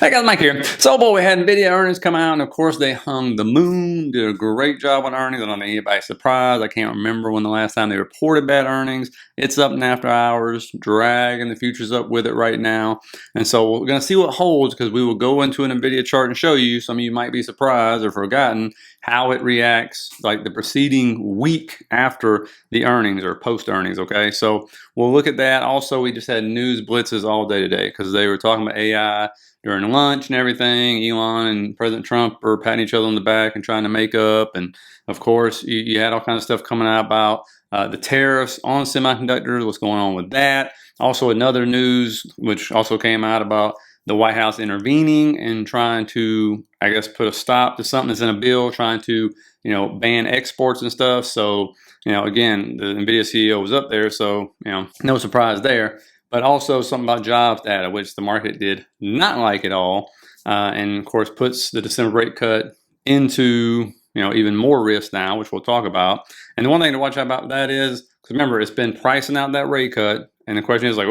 Hey guys, Mike here. So boy, we had Nvidia earnings come out, and of course they hung the moon, did a great job on earnings. I don't think anybody's surprised. I can't remember when the last time they reported bad earnings. It's up in after hours, dragging the futures up with it right now. And so we're gonna see what holds, because we will go into an Nvidia chart and show you. Some of you might be surprised or forgotten how it reacts like the preceding week after the earnings or post earnings. Okay, so we'll look at that. Also, we just had news blitzes all day today because they were talking about AI during lunch and everything. Elon and President Trump were patting each other on the back and trying to make up. And of course, you had all kinds of stuff coming out about the tariffs on semiconductors, what's going on with that. Also, another news which also came out about the White House intervening and trying to, I guess, put a stop to something that's in a bill, trying to, ban exports and stuff. So, again, the Nvidia CEO was up there, so, no surprise there. But also something about jobs data, which the market did not like at all. And of course, puts the December rate cut into, even more risk now, which we'll talk about. And the one thing to watch out about that is, because remember, it's been pricing out that rate cut. And the question is like,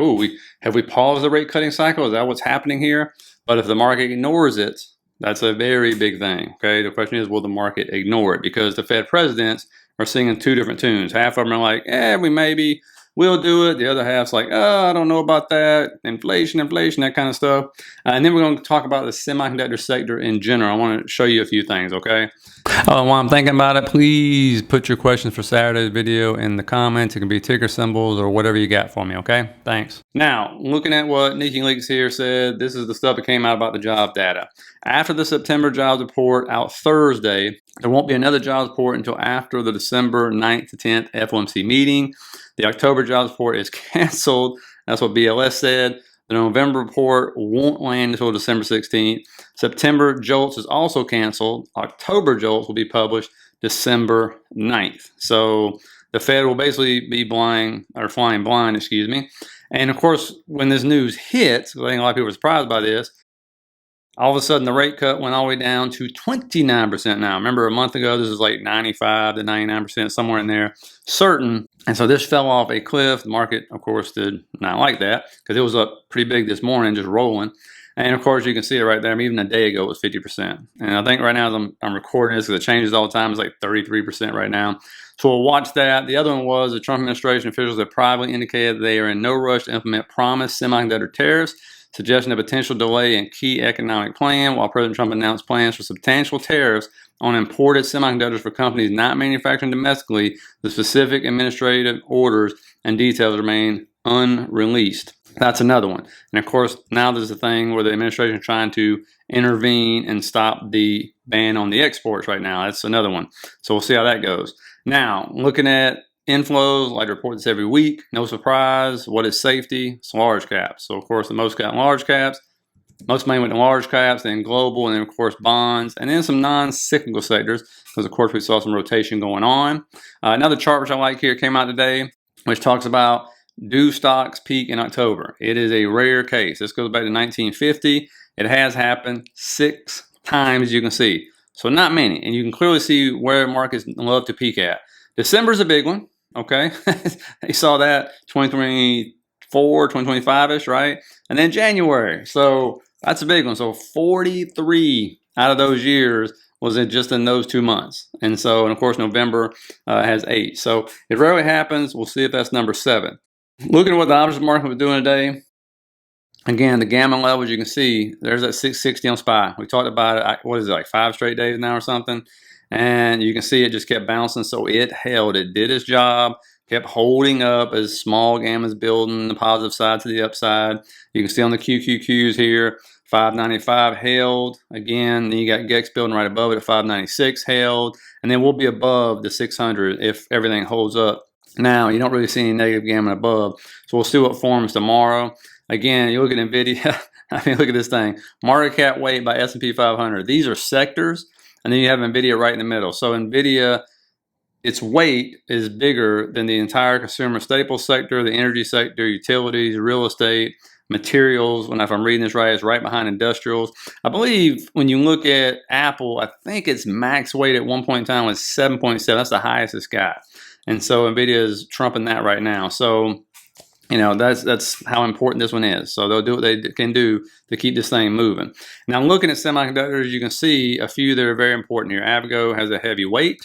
have we paused the rate cutting cycle? Is that what's happening here? But if the market ignores it, that's a very big thing. Okay. The question is, will the market ignore it? Because the Fed presidents are singing two different tunes. Half of them are like, we'll do it. The other half's like, I don't know about that. Inflation, that kind of stuff. And then we're going to talk about the semiconductor sector in general. I want to show you a few things, okay? While I'm thinking about it, please put your questions for Saturday's video in the comments. It can be ticker symbols or whatever you got for me, okay? Thanks. Now, looking at what Nikki Leaks here said, this is the stuff that came out about the job data. After the September jobs report out Thursday, there won't be another jobs report until after the December 9th to 10th FOMC meeting. The October jobs report is canceled. That's what BLS said. The November report won't land until December 16th. September JOLTS is also canceled. October JOLTS will be published December 9th. So the Fed will basically be flying blind, excuse me. And of course, when this news hits, I think a lot of people are surprised by this, all of a sudden the rate cut went all the way down to 29% now. Remember a month ago, this was like 95 to 99%, somewhere in there, certain. And so this fell off a cliff. The market, of course, did not like that because it was up pretty big this morning, just rolling. And of course, you can see it right there. I mean, even a day ago, it was 50%. And I think right now, as I'm recording this, because it changes all the time, it's like 33% right now. So we'll watch that. The other one was the Trump administration officials have privately indicated that they are in no rush to implement promised semiconductor tariffs, suggesting a potential delay in key economic plan, while President Trump announced plans for substantial tariffs on imported semiconductors for companies not manufacturing domestically. The specific administrative orders and details remain unreleased. That's another one. And of course, now there's a thing where the administration is trying to intervene and stop the ban on the exports right now. That's another one. So we'll see how that goes. Now, looking at inflows, like I report this every week, no surprise. What is safety? It's large caps. So of course, the most got large caps. Most money went to large caps, then global, and then of course bonds, and then some non-cyclical sectors, because of course we saw some rotation going on. Another chart which I like here came out today, which talks about do stocks peak in October. It is a rare case. This goes back to 1950. It has happened 6 times, you can see. So not many, and you can clearly see where markets love to peak at. December's a big one. Okay, they saw that 2024, 2025-ish, right? And then January. So that's a big one. So 43 out of those years was just in those 2 months. And of course, November has 8. So it rarely happens. We'll see if that's number 7. Looking at what the options market was doing today, again, the gamma levels, you can see there's that 660 on SPY. We talked about it, what is it, like 5 straight days now or something? And you can see it just kept bouncing. So it held, it did its job, kept holding up as small gammas building the positive side to the upside. You can see on the QQQs here, 595 held. Again, then you got GEX building right above it at 596 held. And then we'll be above the 600 if everything holds up. Now, you don't really see any negative gamma above. So we'll see what forms tomorrow. Again, you look at Nvidia. I mean, look at this thing. Market cap weight by S&P 500. These are sectors. And then you have Nvidia right in the middle. So Nvidia, its weight is bigger than the entire consumer staples sector, the energy sector, utilities, real estate, materials. If I'm reading this right, it's right behind industrials. I believe when you look at Apple, I think its max weight at one point in time was 7.7. That's the highest it's got. And so Nvidia is trumping that right now. So You know, that's how important this one is. So they'll do what they can do to keep this thing moving. Now, looking at semiconductors, you can see a few that are very important here. AVGO has a heavy weight,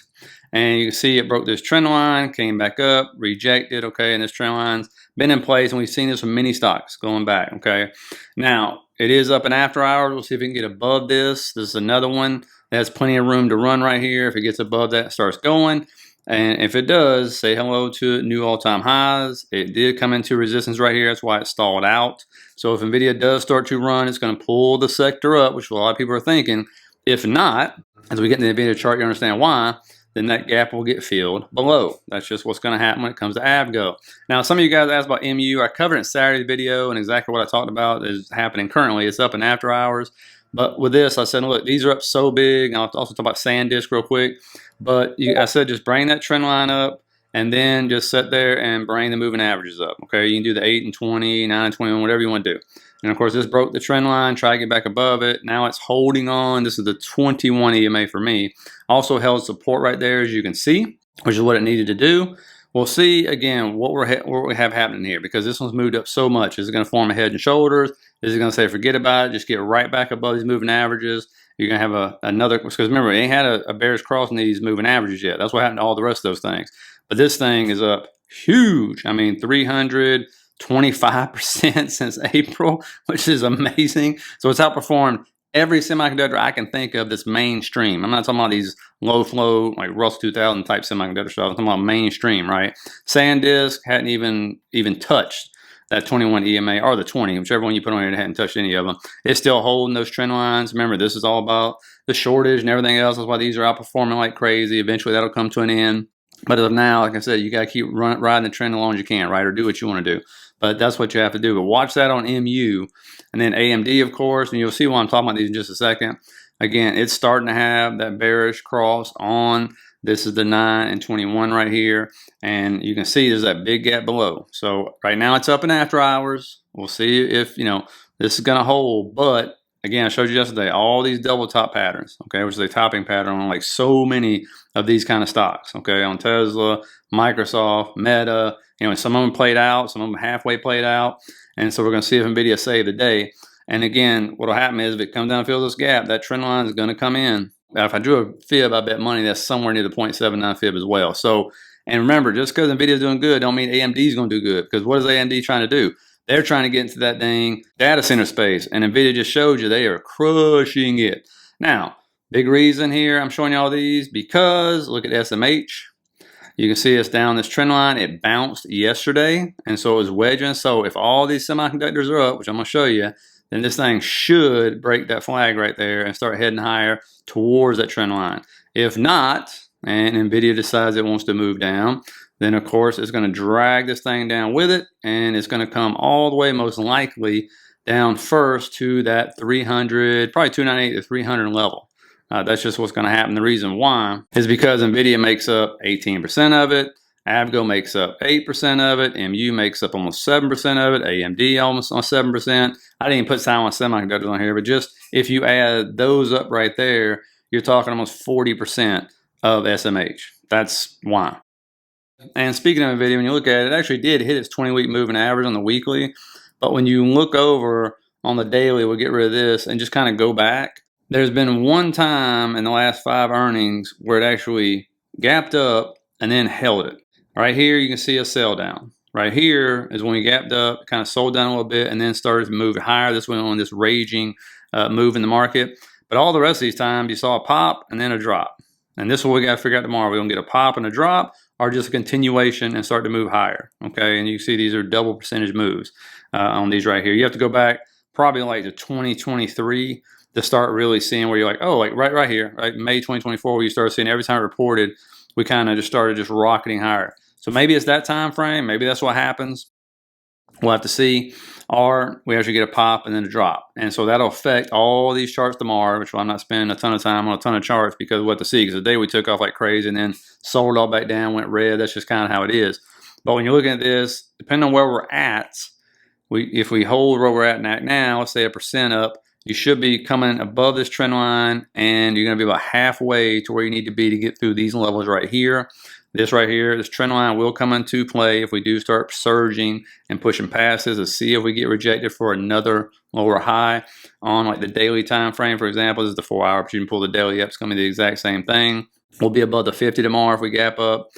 and you can see it broke this trend line, came back up, rejected, okay, and this trend line's been in place, and we've seen this with many stocks going back, okay. Now, it is up in after hours. We'll see if we can get above this. This is another one that has plenty of room to run right here. If it gets above that, it starts going. And if it does, say hello to new all-time highs. It did come into resistance right here. That's why it stalled out. So if Nvidia does start to run, it's going to pull the sector up, which a lot of people are thinking. If not, as we get in the Nvidia chart, you understand why, then that gap will get filled below. That's just what's going to happen when it comes to AVGO. Now, some of you guys asked about MU. I covered it in Saturday's video, and exactly what I talked about is happening currently. It's up in after hours. But with this, I said, look, these are up so big. I'll also talk about SanDisk real quick. But I said just bring that trend line up and then just sit there and bring the moving averages up. Okay, you can do the 8 and 20, 9 and 21, whatever you want to do. And of course, this broke the trend line. Try to get back above it. Now it's holding on. This is the 21 EMA for me. Also held support right there, as you can see, which is what it needed to do. We'll see again what we have happening here, because this one's moved up so much. Is it going to form a head and shoulders? Is it going to say forget about it, just get right back above these moving averages? You're going to have another, because remember, it ain't had a bearish cross in these moving averages yet. That's what happened to all the rest of those things. But this thing is up huge. I mean, 325% since April, which is amazing. So it's outperformed every semiconductor I can think of that's mainstream. I'm not talking about these low flow, like Russell 2000 type semiconductor stuff. I'm talking about mainstream, right? SanDisk hadn't even touched that 21 EMA or the 20, whichever one you put on here, it hadn't touched any of them. It's still holding those trend lines. Remember, this is all about the shortage and everything else. That's why these are outperforming like crazy. Eventually, that'll come to an end. But as of now, like I said, you got to keep riding the trend as long as you can, right? Or do what you want to do. But that's what you have to do. But watch that on MU. And then AMD, of course, and you'll see why I'm talking about these in just a second. Again, it's starting to have that bearish cross on. This is the 9 and 21 right here. And you can see there's that big gap below. So right now it's up in after hours. We'll see if, this is going to hold. But again, I showed you yesterday, all these double top patterns, okay, which is a topping pattern on like so many of these kind of stocks, okay, on Tesla, Microsoft, Meta, and some of them played out, some of them halfway played out. And so we're going to see if Nvidia saved the day. And again, what will happen is if it comes down and fills this gap, that trend line is going to come in. Now, if I drew a fib, I bet money that's somewhere near the 0.79 fib as well. So, and remember, just because Nvidia is doing good, don't mean AMD is going to do good. Because what is AMD trying to do? They're trying to get into that dang data center space. And Nvidia just showed you they are crushing it. Now, big reason here I'm showing you all these because look at SMH. You can see it's down this trend line. It bounced yesterday, and so it was wedging. So if all these semiconductors are up, which I'm going to show you, then this thing should break that flag right there and start heading higher towards that trend line. If not, and Nvidia decides it wants to move down, then of course it's going to drag this thing down with it, and it's going to come all the way most likely down first to that 300, probably 298 to 300 level. That's just what's going to happen. The reason why is because Nvidia makes up 18% of it. AVGO makes up 8% of it. MU makes up almost 7% of it. AMD almost on 7%. I didn't even put silent semiconductors on here, but just if you add those up right there, you're talking almost 40% of SMH. That's why. And speaking of Nvidia, when you look at it, it actually did hit its 20-week moving average on the weekly. But when you look over on the daily, we'll get rid of this and just kind of go back. There's been one time in the last 5 earnings where it actually gapped up and then held it. Right here, you can see a sell down. Right here is when we gapped up, kind of sold down a little bit, and then started to move higher. This went on this raging move in the market. But all the rest of these times, you saw a pop and then a drop. And this is what we got to figure out tomorrow. We're going to get a pop and a drop, or just a continuation and start to move higher. Okay, and you see these are double percentage moves on these right here. You have to go back probably like to 2023 to start really seeing where you're like, oh, like right here, right, May 2024, where you start seeing every time it reported, we kind of just started just rocketing higher. So maybe it's that time frame. Maybe that's what happens. We'll have to see. Or we actually get a pop and then a drop. And so that'll affect all these charts tomorrow, which I'm not spending a ton of time on a ton of charts because we'll have to see. Because the day we took off like crazy and then sold all back down, went red. That's just kind of how it is. But when you're looking at this, depending on where we're at, if we hold where we're at now, let's say 1% up, you should be coming above this trend line, and you're going to be about halfway to where you need to be to get through these levels right here. This right here, this trend line will come into play if we do start surging and pushing past this to see if we get rejected for another lower high on like the daily time frame. For example, this is the 4 hour, but you can pull the daily up. It's going to be the exact same thing. We'll be above the 50 tomorrow if we gap up,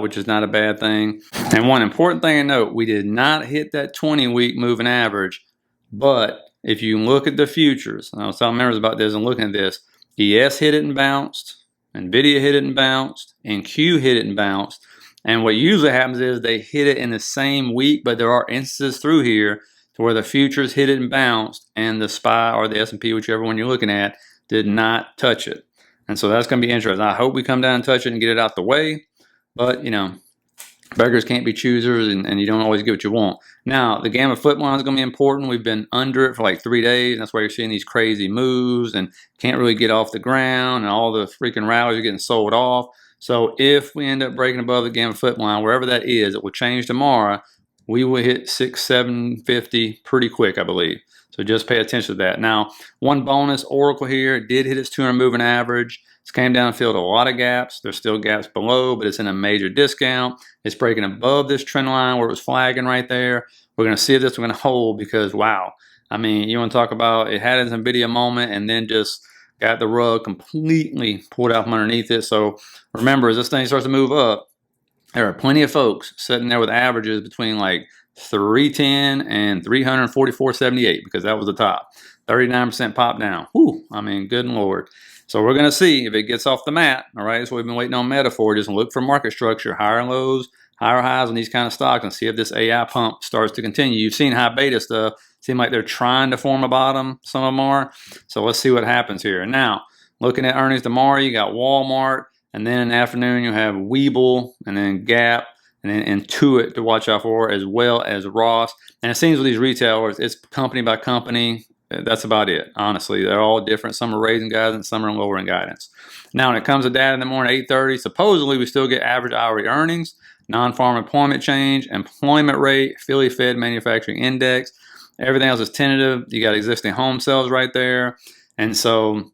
which is not a bad thing. And one important thing to note, we did not hit that 20-week moving average, but if you look at the futures, and I was telling members about this and looking at this, ES hit it and bounced, Nvidia hit it and bounced, and Q hit it and bounced. And what usually happens is they hit it in the same week, but there are instances through here to where the futures hit it and bounced, and the SPY or the S&P, whichever one you're looking at, did not touch it. And so that's going to be interesting. I hope we come down and touch it and get it out the way, but you know, beggars can't be choosers, and you don't always get what you want. Now, the gamma foot line is going to be important. We've been under it for like 3 days. And that's why you're seeing these crazy moves and can't really get off the ground, and all the freaking rallies are getting sold off. So if we end up breaking above the gamma foot line, wherever that is, it will change tomorrow. We will hit 6,750 pretty quick, I believe. So just pay attention to that. Now, one bonus, Oracle here did hit its 200 moving average. It came down and filled a lot of gaps. There's still gaps below, but it's in a major discount. It's breaking above this trend line where it was flagging right there. We're going to see if this is going to hold because, wow. I mean, you want to talk about it had its Nvidia moment and then just got the rug completely pulled out from underneath it. So remember, as this thing starts to move up, there are plenty of folks sitting there with averages between like 310 and 344.78 because that was the top. 39% pop down. Whew, I mean, good Lord. So we're going to see if it gets off the mat. All right, that's what we've been waiting on Meta for. Just look for market structure, higher lows, higher highs on these kind of stocks, and see if this AI pump starts to continue. You've seen high beta stuff. Seem like they're trying to form a bottom. Some of them are. So let's see what happens here. Now, looking at earnings tomorrow, you got Walmart, and then in the afternoon you have Webull, and then Gap, and then Intuit to watch out for, as well as Ross. And it seems with these retailers, it's company by company. That's about it, honestly. They're all different. Some are raising guidance, some are lowering guidance. Now, when it comes to data in the morning, 8:30, supposedly we still get average hourly earnings, non-farm employment change, employment rate, Philly Fed manufacturing index. Everything else is tentative. You got existing home sales right there. And so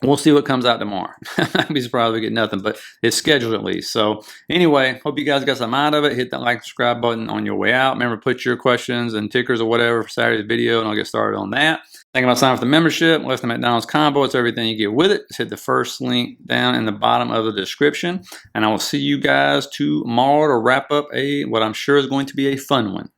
we'll see what comes out tomorrow. I'd be surprised if we get nothing, but it's scheduled at least. So anyway, hope you guys got some out of it. Hit that like and subscribe button on your way out. Remember, put your questions and tickers or whatever for Saturday's video, and I'll get started on that. Think about signing up for the membership. Less than McDonald's combo. It's everything you get with it. Just hit the first link down in the bottom of the description. And I will see you guys tomorrow to wrap up what I'm sure is going to be a fun one.